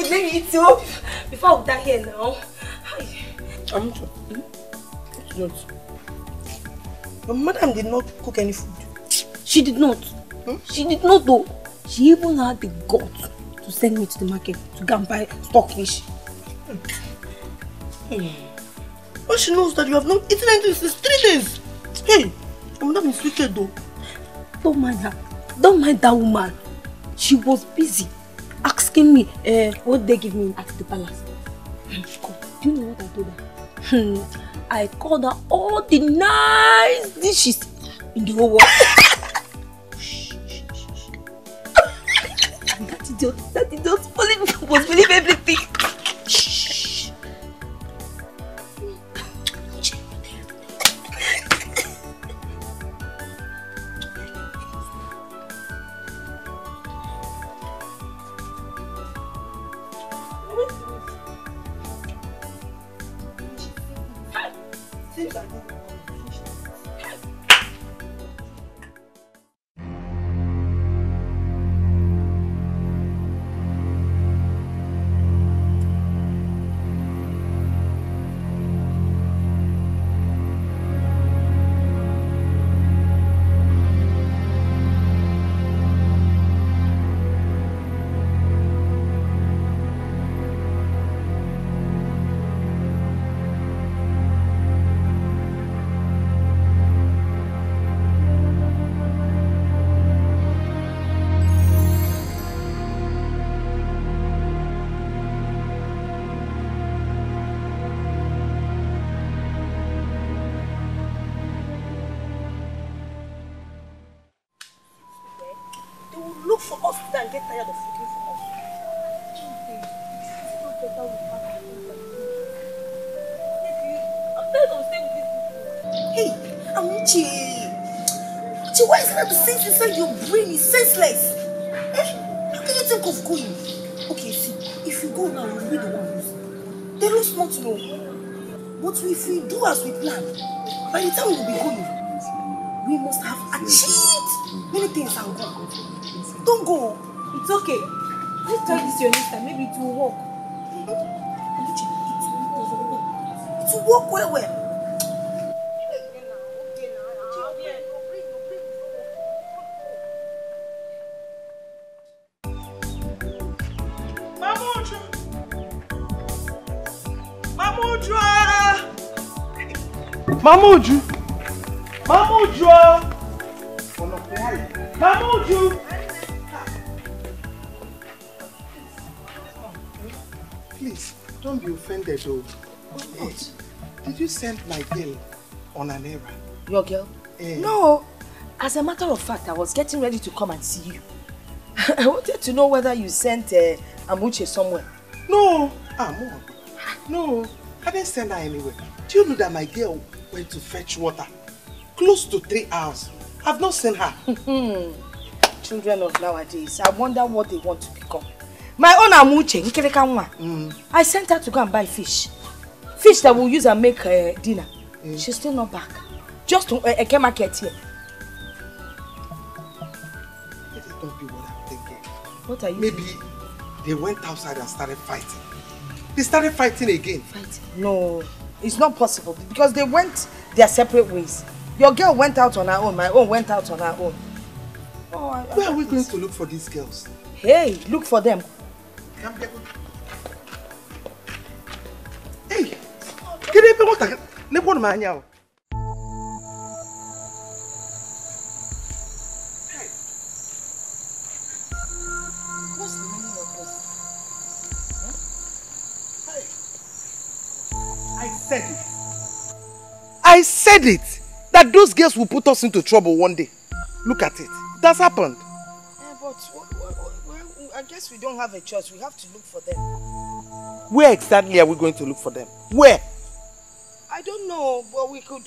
let me eat up before I die here now. But madam did not cook any food. She did not. She did not though. She even had the guts to send me to the market to go and buy stockfish. But she knows that you have not eaten anything since 3 days. Hey, madam is wicked though. Don't mind her. Don't mind that woman. She was busy asking me what they give me at the palace. Do you know what I told her? I called her all the nice dishes in the whole world. And that idiot was believe everything. Get tired of looking for us. Hey, Amuchi! Amuchi, why is it that the sense inside your brain is senseless? Eh? How can you think of going? Okay, see, if you go now, you'll be the one losing. There is not to know. But if we do as we plan, by the time we'll be going, we must have achieved many things and go. Don't go. It's okay. Let's try this your next time. Maybe it will work. It will work well. Mamuju! Mamuju! Please, don't be offended though. Hey, did you send my girl on an errand? Your girl? No. As a matter of fact, I was getting ready to come and see you. I wanted to know whether you sent Amuche somewhere. No. No, I didn't send her anywhere. Do you know that my girl went to fetch water? Close to 3 hours. I've not seen her. Children of nowadays, I wonder what they want to become. My own Amuche, I sent her to go and buy fish. Fish that we'll use and make dinner. She's still not back. Just to a market here. Let it not be what I'm thinking. What are you Maybe thinking? They went outside and started fighting. They started fighting again. No, it's not possible because they went their separate ways. Your girl went out on her own, my own went out on her own. Where are we going to look for these girls? Hey, look for them. Hey, can you what I What's the meaning of this? I said it. That those girls will put us into trouble one day. Look at it. That's happened. Yeah, but I guess we don't have a choice. We have to look for them. Where exactly are we going to look for them? Where? I don't know, but we could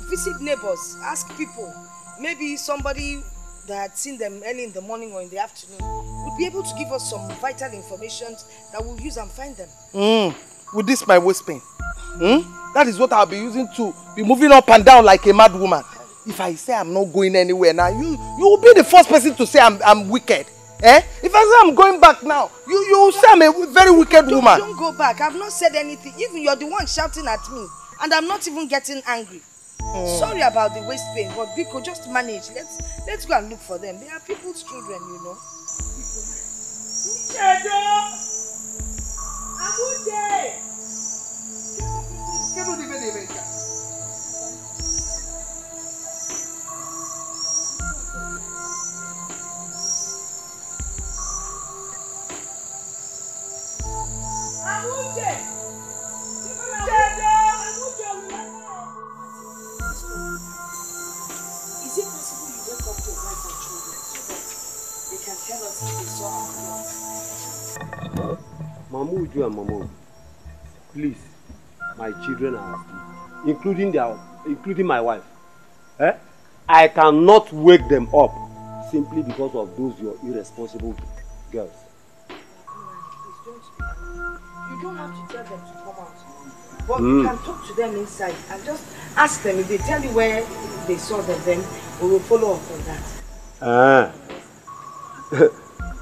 visit neighbors, ask people. Maybe somebody that had seen them early in the morning or in the afternoon would be able to give us some vital information that we'll use and find them. With this my waist pain. That is what I'll be using to be moving up and down like a mad woman. If I say I'm not going anywhere now, you will be the first person to say I'm wicked. Eh? If I say I'm going back now, you will say I'm a very wicked woman. Don't go back. I've not said anything. Even you're the one shouting at me. And I'm not even getting angry. Sorry about the waist pain, but Biko, just manage. Let's go and look for them. They are people's children, you know. Is it possible you wake up your wife and children so that they can tell us if they saw our clothes? Mamuju and Mamo, please, my children are asleep, including my wife. I cannot wake them up simply because of those your irresponsible girls. You don't have to tell them to come out. But you can talk to them inside and just ask them. If they tell you where they saw them, then we will follow up on that.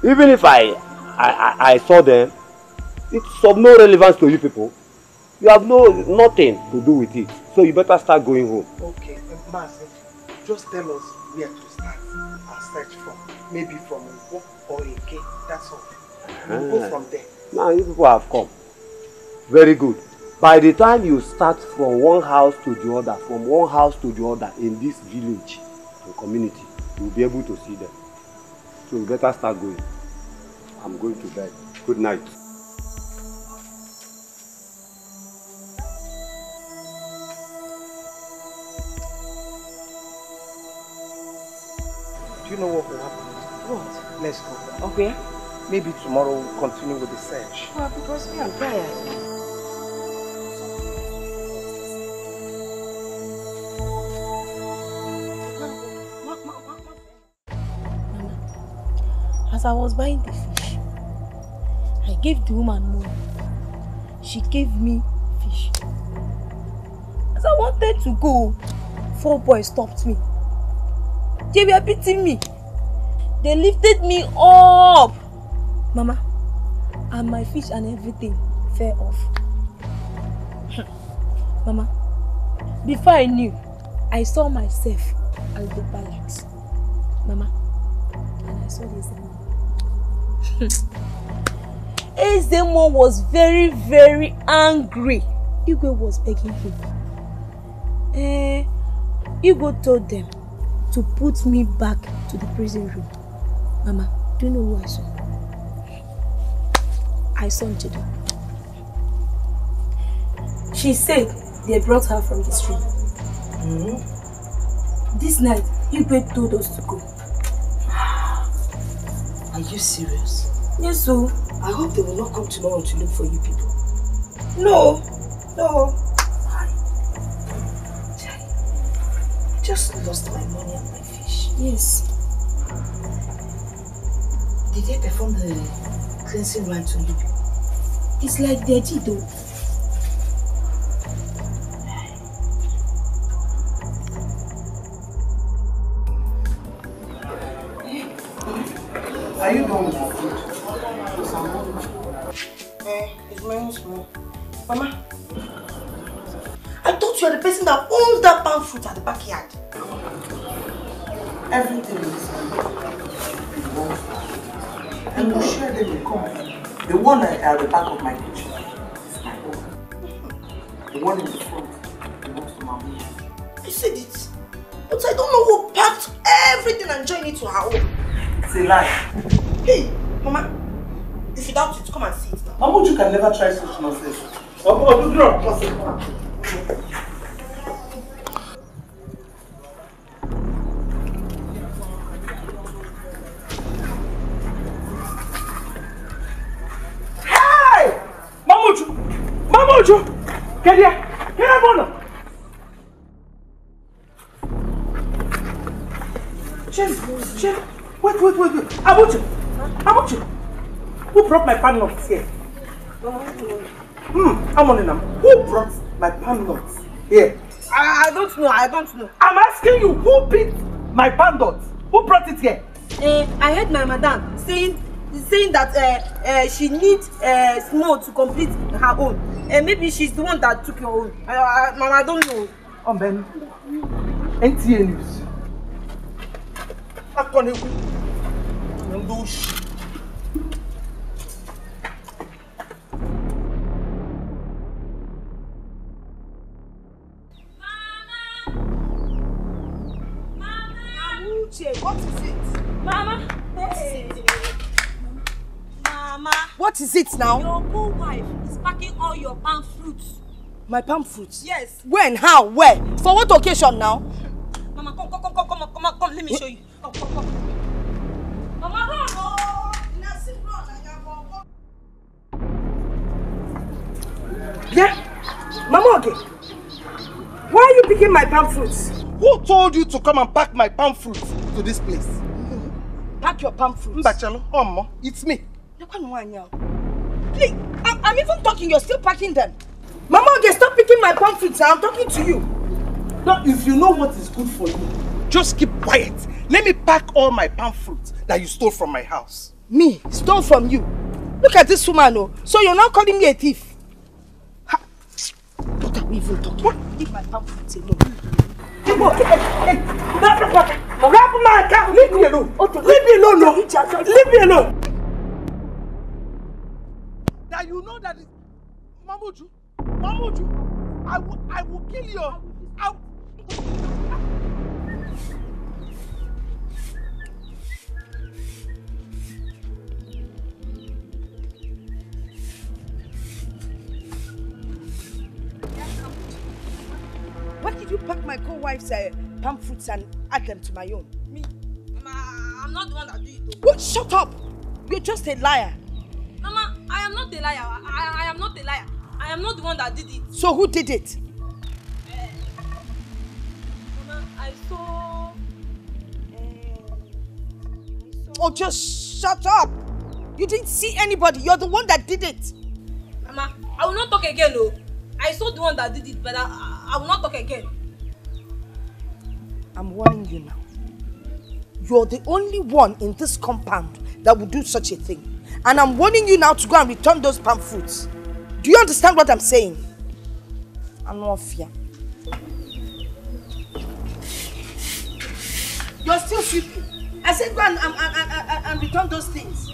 Even if I saw them, it's of no relevance to you people. You have nothing to do with it. So you better start going home. Okay, Master, just tell us where to start our search from. Maybe from Nkwo or Eke, that's all. We'll go from there. Now you people have come. Very good. By the time you start from one house to the other, from one house to the other in this village and community, you'll be able to see them. So you better start going. I'm going to bed. Good night. Do you know what will happen? What? Let's go. Okay. Maybe tomorrow we'll continue with the search. Well, because me, I'm tired. As I was buying the fish, I gave the woman money. She gave me fish. As I wanted to go, 4 boys stopped me. They were beating me. They lifted me up. Mama, and my fish and everything fell off. Mama, before I knew, I saw myself at the barracks. Mama, and I saw this Ezemo was very, very angry. Igwe was begging him. Igwe told them to put me back to the prison room. Mama, do you know who I saw? I saw Nchedo. She said they brought her from the street. This night, Igwe told us to go. Are you serious? Yes, so. I hope they will not come tomorrow to look for you people. No. No. I just lost my money and my fish. Yes. Did they perform the cleansing rites on you people? It's like they did though. Are you done with that food? It's my small. Mama, I thought you were the person that owns that palm fruit at the backyard. Everything is and we'll share them in common. The one at the back of my kitchen is my own. The one in the front belongs to Mama. I said it. But I don't know who packed everything and joined it to her own. It's a lie. Hey, Mama, if you doubt it, come and see it now. Mama, you can never try such nonsense. Hey! Mamuju! Get here! Here, Mona! Chen! Wait! Abuchi! Who brought my pan nuts here? I'm on it now. Who brought my pan nuts here? I don't know. I'm asking you, who picked my pan nuts? Who brought it here? I heard my madam saying that she needs small to complete her own. Maybe she's the one that took your own. Mama, I don't know. Oh man, NTA News. What is it? Mama! Hey. Mama! What is it now? Your co-wife is packing all your palm fruits. My palm fruits? Yes. When? How? Where? For what occasion now? Mama, come, let me show you. Come. Mama, run! Yeah? Mama, okay. Why are you picking my palm fruits? Who told you to come and pack my palm fruits to this place? Pack your palm fruits. Mbachalo, it's me. Please, I'm even talking, you're still packing them. Mama, okay, stop picking my palm fruits. I'm talking to you. Now, if you know what is good for you, just keep quiet. Let me pack all my palm fruits that you stole from my house. Me? Stole from you? Look at this woman, oh. So you're not calling me a thief? Ha. What are we even talking about? Leave my palm fruits alone. Leave me alone. Leave me alone. No. Leave me alone. Now you know that it's Mamuju, I will kill you. Why did you pack my co-wife's palm fruits and add them to my own? Me? Mama, I'm not the one that did it though. What? Shut up! You're just a liar. Mama, I am not a liar. I am not a liar. I am not the one that did it. So who did it? Mama, I saw... Oh, just shut up! You didn't see anybody. You're the one that did it. Mama, I will not talk again, though. I saw the one that did it, but I will not talk again. I'm warning you now. You're the only one in this compound that would do such a thing. And I'm warning you now to go and return those palm fruits. Do you understand what I'm saying? I'm not fear. You're still sleeping. I said go and return those things.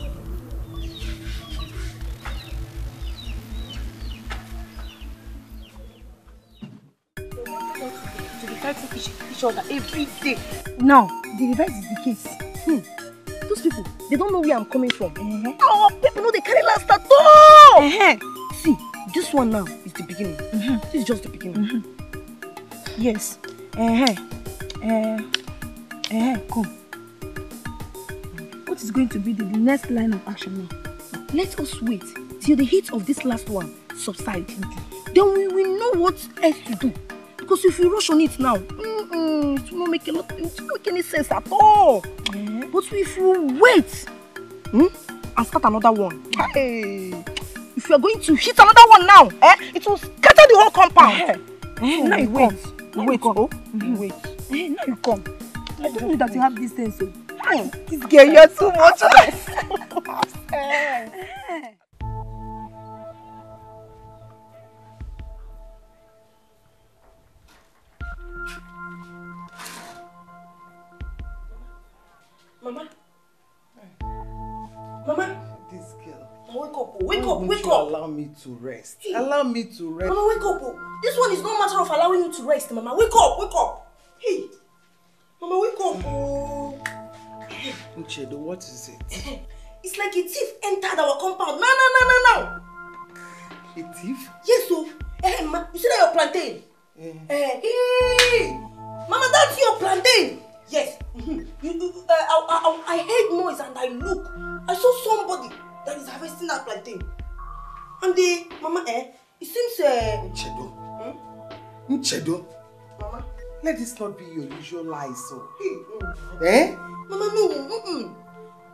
To be fighting each other every day. Now, the reverse is the case. Those people, they don't know where I'm coming from. Our people know they carry last at all. See, this one now is the beginning. This is just the beginning. Yes. Come. What is going to be the next line of action now? Let us wait till the heat of this last one subsides. Then we will know what else to do. Because if we rush on it now, it will not make any sense at all. But if we wait and start another one, if you are going to hit another one now, it will scatter the whole compound. Now you wait. Wait. Now you come. I don't know that you have this sense. This girl, you're too much. Mama. This girl. Wake up. Allow me to rest. Allow me to rest. Mama, wake up. This one is no matter of allowing you to rest, Mama. Wake up. Hey. Mama, wake up. Nchedo, what is it? It's like a thief entered our compound. No. A thief? Yes, so. Ma, you see that your plantain? Hey. Mama, that's your plantain. Yes. I heard noise and I look. I saw somebody that is harvesting that plantain. And Mama, it seems Nchedo. Mama, let this not be your usual lie, so. Mama, no.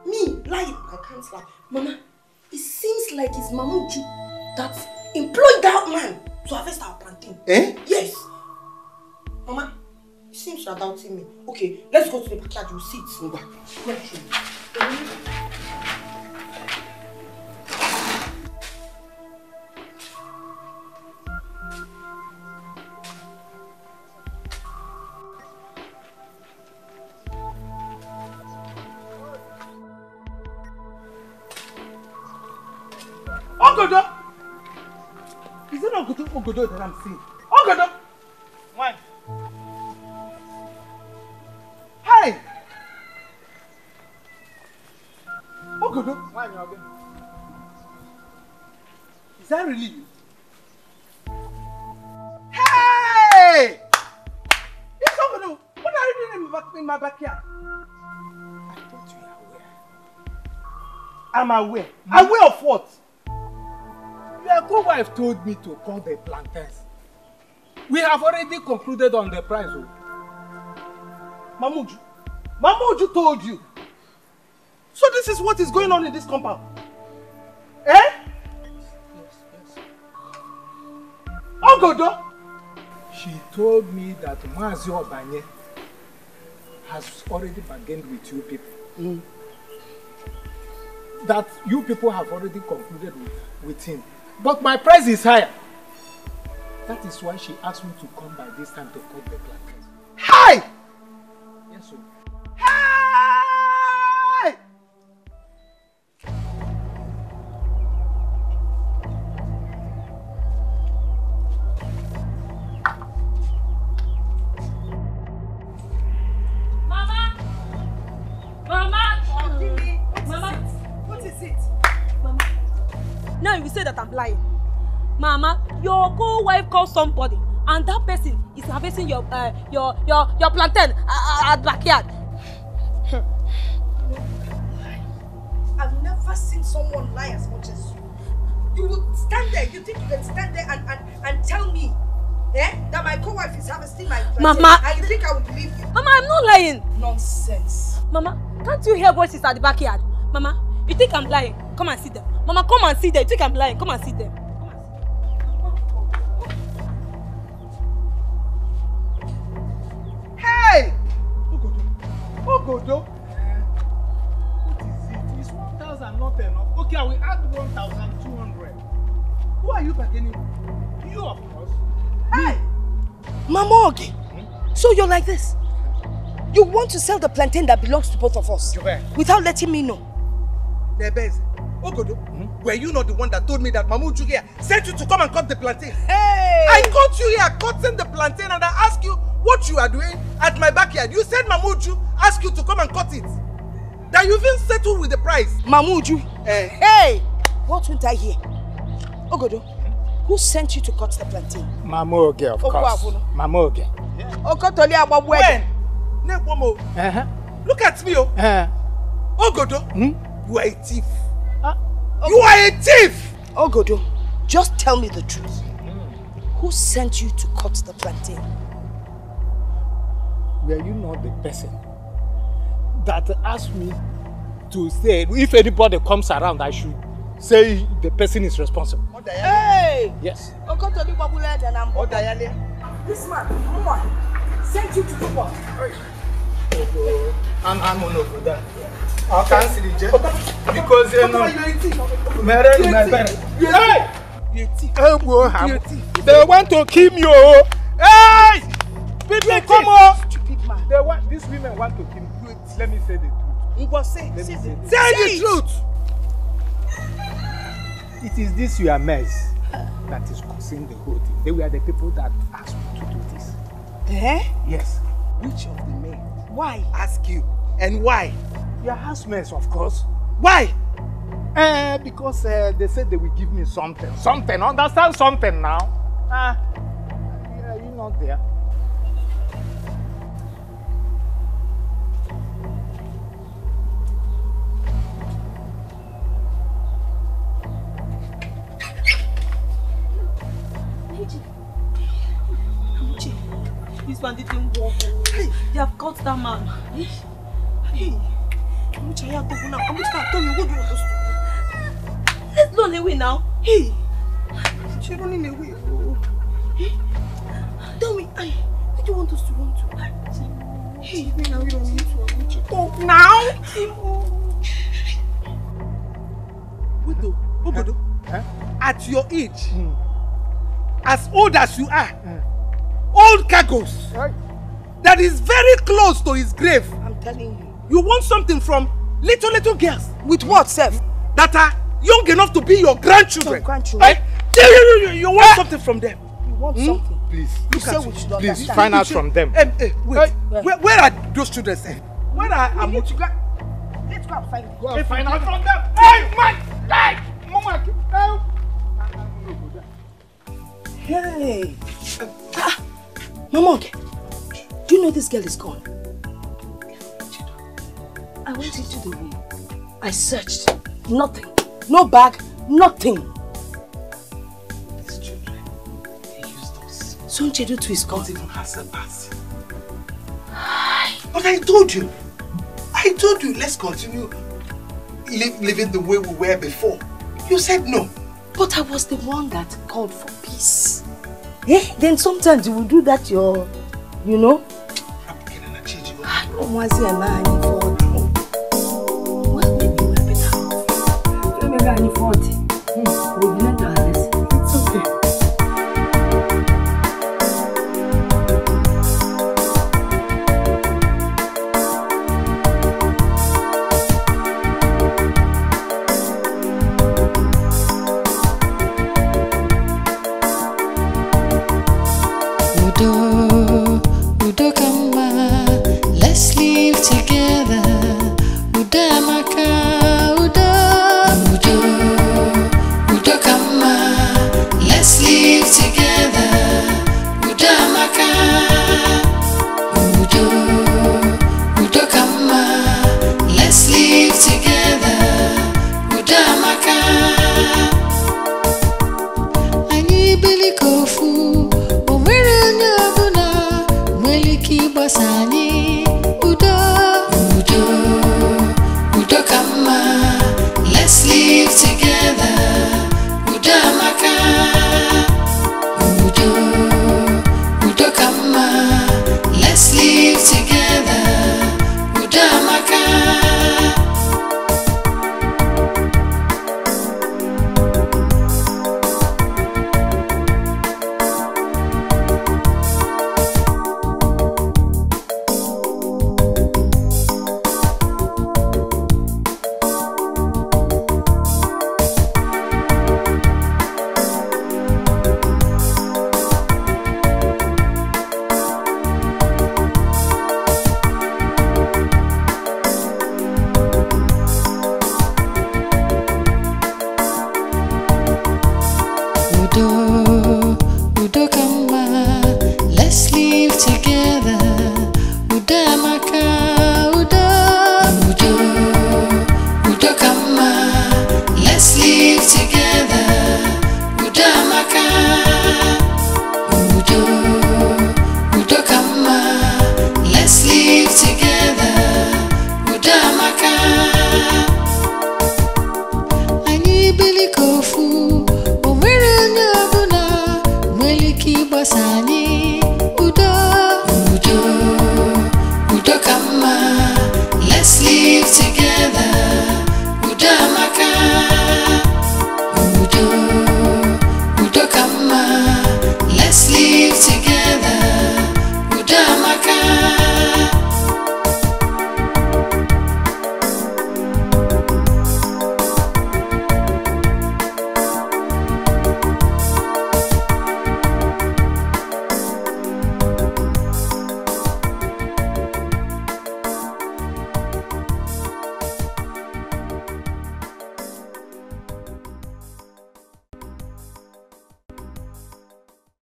Me, lying, I can't lie. Mama, it seems like it's Mamuju that employed that man to harvest our plantain. Yes. Mama, it seems you're doubting me. Okay, let's go to the backyard. You'll see it. Ogodo! Is it not Ogodo that I'm seeing? Ogodo! Why? Hey! Ogodo! Why are you again? Is that really you? Hey! It's Ogodo! What are you doing in my backyard? I thought you were aware. I'm aware. Aware of what? Your co-wife told me to call the plantains. We have already concluded on the price. Mamuju told you. So this is what is going on in this compound. Ogodo! She told me that Mazi Obanye has already bargained with you people. That you people have already concluded with him. But my price is higher. That is why she asked me to come by this time to cut the plantains. Hi! Yes, sir. Hi! Mama! Mama! Mama! What is it? Mama. Now you say that I'm lying. Mama, your co-wife called somebody and that person is harvesting your plantain at backyard. I've never seen someone lie as much as you. You would stand there, you think you can stand there and tell me that my co-wife is harvesting my plantain, Mama, and you think I would believe you? Mama, I'm not lying. Nonsense. Mama, can't you hear voices at the backyard? Mama, you think I'm lying? Come and see them. Mama, come and see them. You think I'm lying? Come and see them. Hey! Ogodo! What is it? It's 1,000 not enough. Okay, I will add 1,200. Who are you bargaining with? You, of course. Hey! Mama Oge, so you're like this? You want to sell the plantain that belongs to both of us without letting me know? Nebeze, Ogodo, were you not the one that told me that Mamu Uju here sent you to come and cut the plantain? Hey! I got you here cutting the plantain and I asked you what you are doing at my backyard. You said Mamu Uju asked you to come and cut it. That you even settled with the price. Mamu Uju? Hey! What won't I hear? Ogodo, who sent you to cut the plantain? Mama Oge, of course. Mama Oge. When? Look at me, Ogodo, you are a thief. You are a thief! Ogodo, just tell me the truth. Who sent you to cut the plantain? Were you not the person that asked me to say if anybody comes around, I should say the person is responsible? Hey! Yes. This man, sent you to do what? I'm on over that. I can't see the jet because you know. Hey! They want to kill you. Hey! People, come on! Stupid man. They want, these women want to kill you. Let me say the truth. Say the truth! It is this your mess that is causing the whole thing. They were the people that asked me to do this. Yes. Which of the men? Why? Ask you. And why? Your housemates, of course. Why? Because they said they will give me something. Something. Understand something now? You're not there. This one didn't work. Hey, they have caught that man. Hey, let's run away now. Hey, she's running away. Hey, tell me, where do you want us to run to? Hey, now we don't need to talk now. Ogodo, at your age, as old as you are, old cargoes, that is very close to his grave. I'm telling you. You want something from little girls. With what, Seth? That are young enough to be your grandchildren. Your grandchildren? You want something from them. You want something? Please. You say we should please find out from them. Wait. Where are those children? Where are Amuchi? Let's go and find them. Go and find out from them. Hey, man! Hey! Mama! Hey! Mama, do you know this girl is gone? I went into the room. I searched. Nothing. No bag. Nothing. These children, they used us. Sonchedo too is gone. Not even has a pass. But I told you, let's continue living the way we were before. You said no. But I was the one that called for peace. Then sometimes you will do that you know. I don't want to see a man in 40. Well, maybe we're better off. Maybe I'm in 40. We'll be not honest. It's okay. Udo kama, let's live together. Udo amaka, Udo kama, let's live together. Udo amaka, Udo kama, let's live together. Udo amaka. Anyị bili kofu. Basani Udo kama, let's live together.